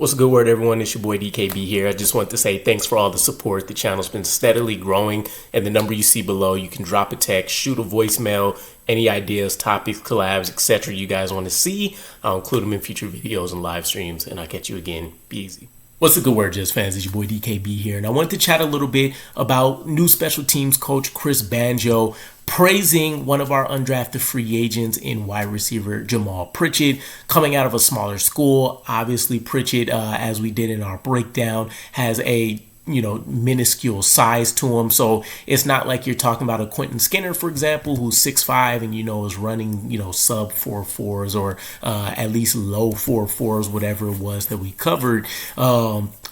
What's a good word, everyone? It's your boy DKB here. I just want to say thanks for all the support. The channel's been steadily growing, and the number you see below, you can drop a text, shoot a voicemail, any ideas, topics, collabs, etc. you guys want to see. I'll include them in future videos and live streams, and I'll catch you again. Be easy. What's a good word, Jets fans? It's your boy DKB here, and I wanted to chat a little bit about new special teams coach Chris Banjo praising one of our undrafted free agents in wide receiver Jamaal Pritchett, coming out of a smaller school. Obviously, Pritchett, as we did in our breakdown, has a minuscule size to him. So it's not like you're talking about a Quentin Skinner, for example, who's 6'5" and, is running, sub 4.4s or at least low 4.4s, whatever it was that we covered.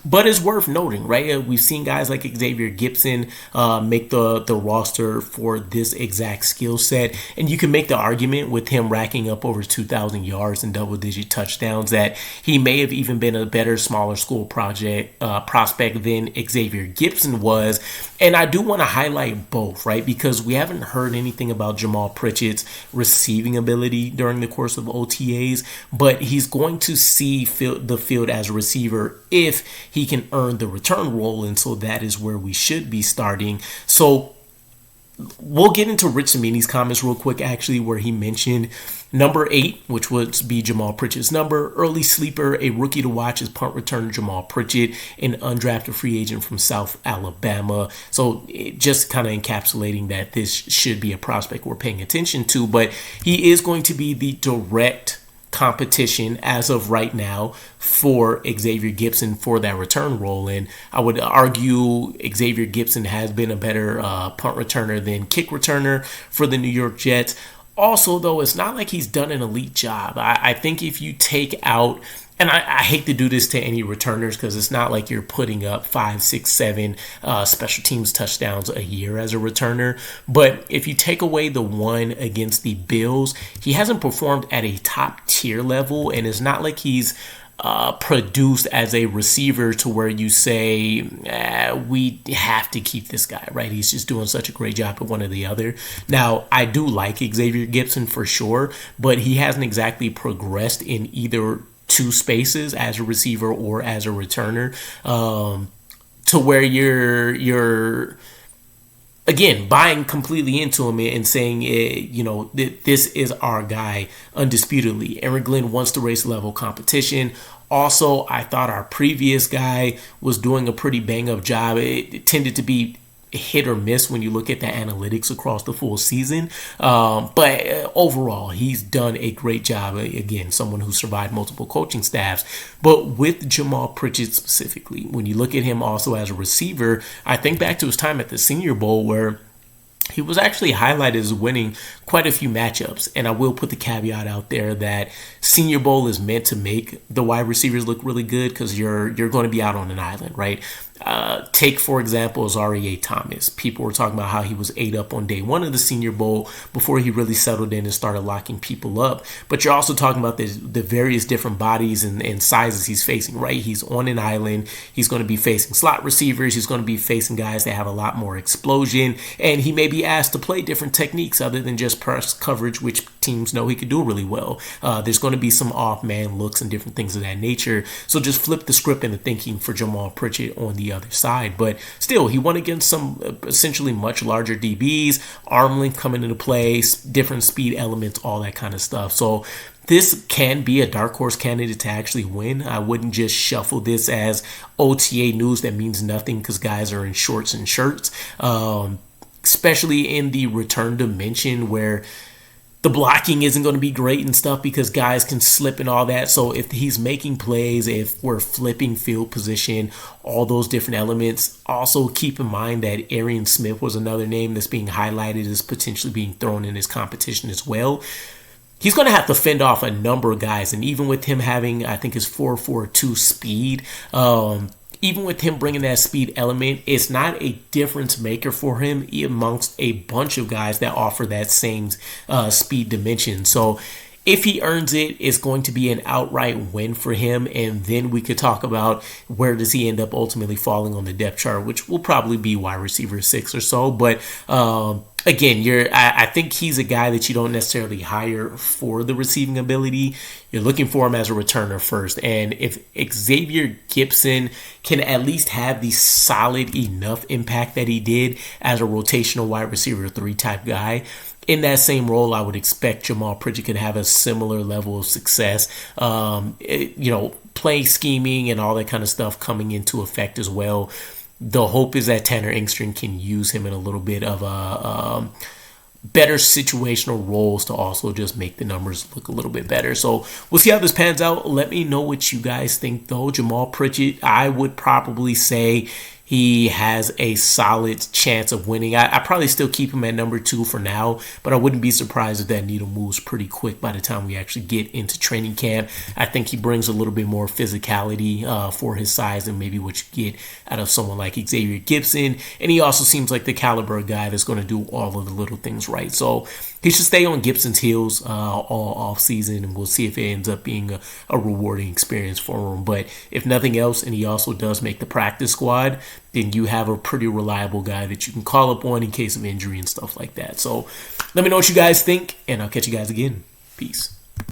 But it's worth noting, right? We've seen guys like Xavier Gipson make the roster for this exact skill set. And you can make the argument with him racking up over 2,000 yards and double-digit touchdowns that he may have even been a better, smaller school prospect than Xavier Gipson was. And I do want to highlight both, right? Because we haven't heard anything about Jamaal Pritchett's receiving ability during the course of OTAs, but he's going to see the field as a receiver if he can earn the return role, and so that is where we should be starting. So we'll get into Rich Cimini's comments real quick, actually, where he mentioned number 8, which would be Jamaal Pritchett's number. Early sleeper, a rookie to watch is punt returner Jamaal Pritchett, an undrafted free agent from South Alabama. So just kind of encapsulating that this should be a prospect we're paying attention to, but he is going to be the direct competition as of right now for Xavier Gipson for that return role. And I would argue Xavier Gipson has been a better punt returner than kick returner for the New York Jets. Also, though, it's not like he's done an elite job. I think if you take out, and I hate to do this to any returners because it's not like you're putting up 5, 6, 7 special teams touchdowns a year as a returner. But if you take away the one against the Bills, he hasn't performed at a top tier level, and it's not like he's produced as a receiver to where you say we have to keep this guy, right? He's just doing such a great job at one or the other. Now, I do like Xavier Gipson for sure, but he hasn't exactly progressed in either two spaces as a receiver or as a returner to where you're again buying completely into him and saying this is our guy undisputedly. Aaron Glenn wants to race level competition. Also, I thought our previous guy was doing a pretty bang up job. It tended to be hit or miss when you look at the analytics across the full season. But overall, he's done a great job. Again, someone who survived multiple coaching staffs. But with Jamaal Pritchett specifically, when you look at him also as a receiver, I think back to his time at the Senior Bowl where he was actually highlighted as winning quite a few matchups. And I will put the caveat out there that Senior Bowl is meant to make the wide receivers look really good because you're going to be out on an island, right? Take, for example, Zaire Thomas. People were talking about how he was ate up on day one of the Senior Bowl before he really settled in and started locking people up. But you're also talking about the various different bodies and sizes he's facing, right? He's on an island. He's going to be facing slot receivers. He's going to be facing guys that have a lot more explosion. And he may be asked to play different techniques other than just press coverage, which teams know he could do really well. There's going to be some off-man looks and different things of that nature. So just flip the script into thinking for Jamaal Pritchett on the other side. But still, he went against some essentially much larger DBs, arm length coming into play, different speed elements, all that kind of stuff. So this can be a dark horse candidate to actually win. I wouldn't just shuffle this as OTA news that means nothing because guys are in shorts and shirts, especially in the return dimension where the blocking isn't going to be great and stuff because guys can slip and all that. So if he's making plays, if we're flipping field position, all those different elements. Also keep in mind that Arian Smith was another name that's being highlighted as potentially being thrown in this competition as well. He's going to have to fend off a number of guys. And even with him having, I think, his 4.42 speed, even with him bringing that speed element, it's not a difference maker for him amongst a bunch of guys that offer that same speed dimension. So If he earns it, it's going to be an outright win for him. And then we could talk about where does he end up ultimately falling on the depth chart, which will probably be wide receiver 6 or so. But again, I think he's a guy that you don't necessarily hire for the receiving ability. You're looking for him as a returner first. And if Xavier Gipson can at least have the solid enough impact that he did as a rotational wide receiver 3 type guy, in that same role, I would expect Jamaal Pritchett could have a similar level of success. Play scheming and all that kind of stuff coming into effect as well. The hope is that Tanner Engstrom can use him in a little bit of a better situational roles to also just make the numbers look a little bit better. So we'll see how this pans out. Let me know what you guys think, though. Jamaal Pritchett, I would probably say he has a solid chance of winning. I probably still keep him at number 2 for now, but I wouldn't be surprised if that needle moves pretty quick by the time we actually get into training camp. I think he brings a little bit more physicality for his size than maybe what you get out of someone like Xavier Gipson. And he also seems like the caliber of guy that's going to do all of the little things right. So he should stay on Gibson's heels all off season, and we'll see if it ends up being a rewarding experience for him. But if nothing else, and he also does make the practice squad, then you have a pretty reliable guy that you can call upon in case of injury and stuff like that. So let me know what you guys think, and I'll catch you guys again. Peace.